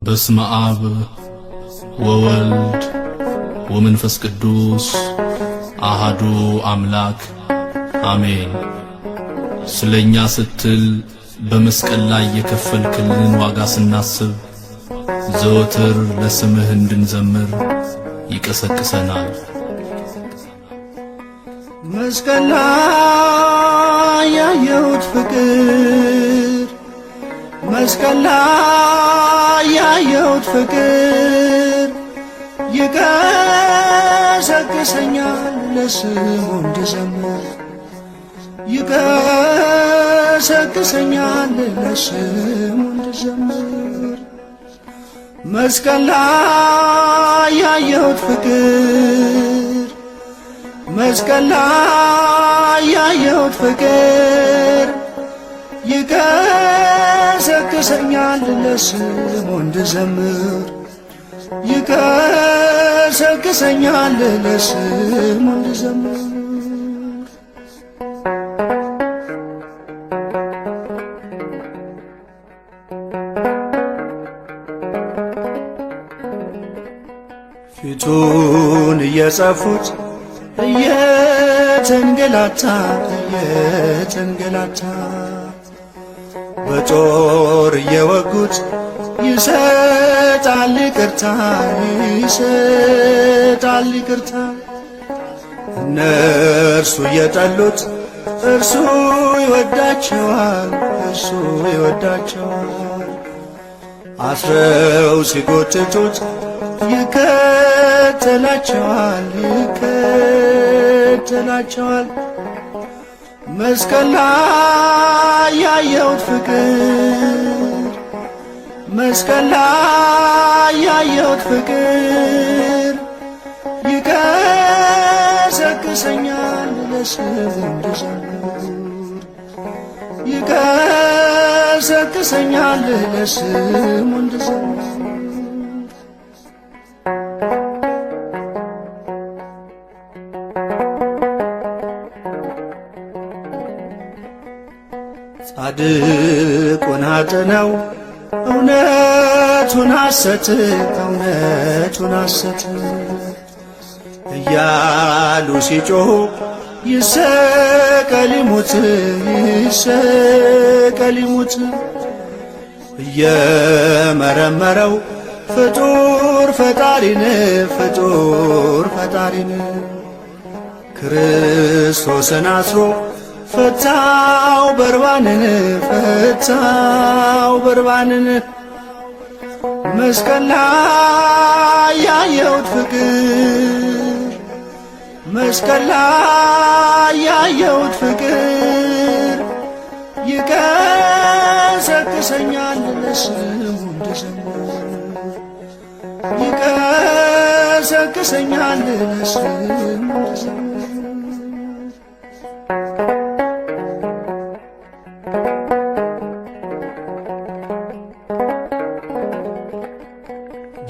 በስመ አብ ወወልድ ወመንፈስ ቅዱስ አሃዱ አምላክ አሜን። ስለኛ ስትል በመስቀል ላይ የከፈልክልን ዋጋ ስናስብ ዘወትር ለስምህ እንድንዘምር ይቀሰቅሰናል። መስቀል ላይ ያየሁት ፍቅር፣ መስቀል ላይ ያየሁት ፍቅር ይቀሰቅሰኛል ለስሙ እንድዘምር፣ ይቀሰቅሰኛል ለስሙ እንድዘምር። መስቀል ላይ ያየሁት ፍቅር፣ መስቀል ላይ ያየሁት ፍቅር ይቀሰቅሰኛል ለስሙ እንድዘምር፣ ይቀሰቅሰኛል ለስሙ እንድዘምር። ፊቱን እየጸፉት እየተንገላታ በጦር እየወጉት ይሰጣል ይቅርታ፣ ይሰጣል ይቅርታ። እነርሱ እየጠሉት እርሱ ይወዳቸዋል፣ እርሱ ይወዳቸዋል። አስረው ሲጎትቱት ይከተላቸዋል፣ ይከተላቸዋል። መስቀል ላይ ያየሁት ፍቅር፣ መስቀል ላይ ያየሁት ፍቅር ይቀሰቅሰኛል ለስሙ እንድዘምር፣ ይቀሰቅሰኛል ለስሙ እንድዘምር። ጻድቁን አጥነው እውነቱን ሐሰት፣ እውነቱን ሐሰት እያሉ ሲጮኹ ይሰቀል ይሙት፣ ይሰቀል ይሙት። እየመረመረው ፍጡር ፈጣሪን፣ ፍጡር ፈጣሪን ክርስቶስን አስሮ ፈታው በርባንን፣ ፈታው በርባንን። መስቀል ላይ ያየሁት ፍቅር፣ መስቀል ላይ ያየሁት ፍቅር ይቀሰቅሰኛል ለስሙ እንድዘምር፣ ይቀሰቅሰኛል ለስሙ እንድዘምር።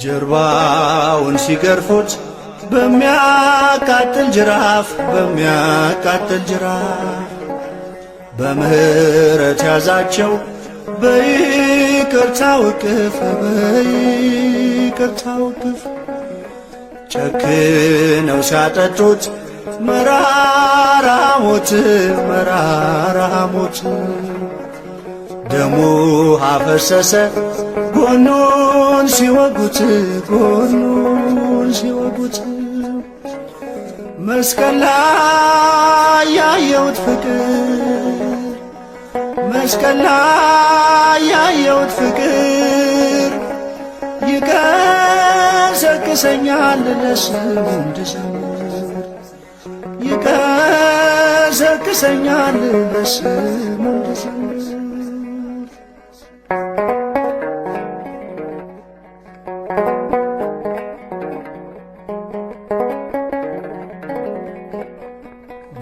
ጀርባውን ሲገርፉት በሚያቃጥል ጅራፍ፣ በሚያቃጥል ጅራፍ በምህረት ያዛቸው በይቅርታው እቅፍ፣ በይቅርታው እቅፍ። ጨክነው ሲያጠጡት መራራ ሞት፣ መራራ ሞት ደሙ አፈሰሰ ጎኑን ሲወጉት፣ ጎኑን ሲወጉት። መስቀል ላይ ያየሁት ፍቅር፣ መስቀል ላይ ያየሁት ፍቅር ይቀሰቅሰኛል ለስሙ እንድዘምር፣ ይቀሰቅሰኛል ለስሙ እንድዘምር።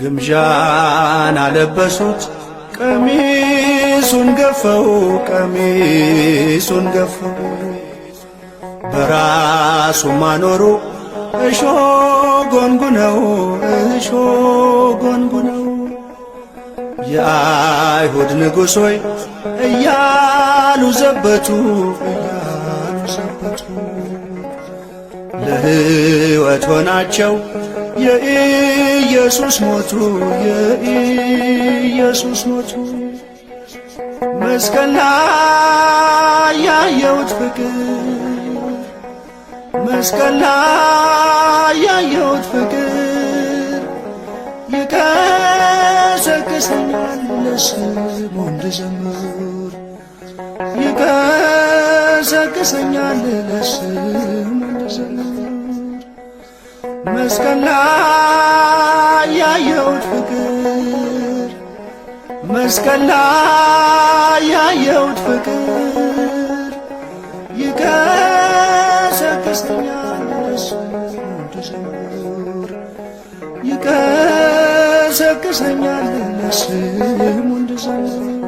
ግምዣን አለበሱት ቀሚሱን ገፈው፣ ቀሚሱን ገፈው በራሱ ማኖሩ እሾ ጎንጉነው፣ እሾ ጎንጉነው። የአይሁድ ንጉሥ ሆይ እያሉ ዘበቱ፣ እያሉ ዘበቱ። ተሰናበቱ። ለሕይወት ሆናቸው የኢየሱስ ሞቱ የኢየሱስ ሞቱ። መስቀል ላይ ያየሁት ፍቅር መስቀል ላይ ያየሁት ፍቅር ይቀሰቅሰኛል ለስሙ እንድዘምር ይቀሰቅሰኛል ለስሙ እንድዘምር። መስቀል ላይ ያየሁት ፍቅር መስቀል ላይ ያየሁት ፍቅር ይቀሰቅሰኛል ለስሙ እንድዘምር ይቀሰቅሰኛል ለስሙ እንድዘምር።